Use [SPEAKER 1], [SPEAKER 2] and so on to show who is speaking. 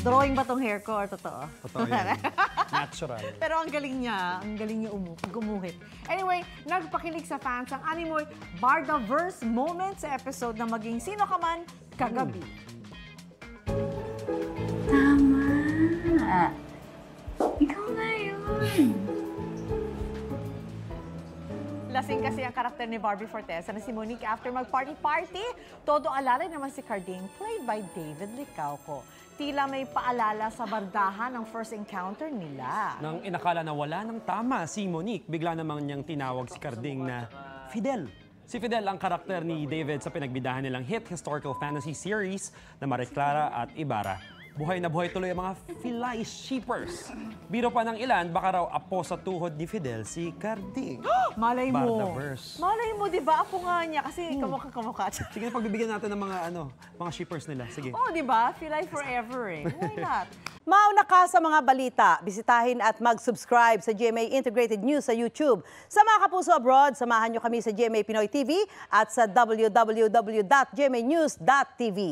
[SPEAKER 1] Drawing ba tong hair ko or totoo?
[SPEAKER 2] Totoo yan. Natural.
[SPEAKER 1] Pero ang galing niya gumuhit. Anyway, nagpakilig sa fans ang Animoy Bardaverse moment sa episode na Maging Sino Ka Man kagabi.
[SPEAKER 3] Tama. Ikaw na yun.
[SPEAKER 1] Lasing kasi ang karakter ni Barbie Fortesa na si Monique after mag-party-party. Todo alalay naman si Carding, played by David Licauco. Tila may paalala sa bardahan ng first encounter nila.
[SPEAKER 2] Nang inakala na wala ng tama si Monique, bigla namang niyang tinawag si Carding na Fidel. Si Fidel ang karakter ni David sa pinagbidahan nilang hit historical fantasy series na Maria Clara at Ibarra. Buhay na buhay tuloy ang mga Filay shippers. Biro pa ng ilan, baka raw apo sa tuhod ni Fidel si Carding.
[SPEAKER 1] Malay mo.
[SPEAKER 2] Bardaverse.
[SPEAKER 1] Malay mo, di ba? Apo nga niya kasi kamukha.
[SPEAKER 2] Sige na, pagbibigyan natin ng mga shippers nila. Sige.
[SPEAKER 1] Oh, di ba? Feel like forever eh. Why not?
[SPEAKER 4] Mauna ka sa mga balita. Bisitahin at mag-subscribe sa GMA Integrated News sa YouTube. Sa mga kapuso abroad, samahan nyo kami sa GMA Pinoy TV at sa www.gmanews.tv.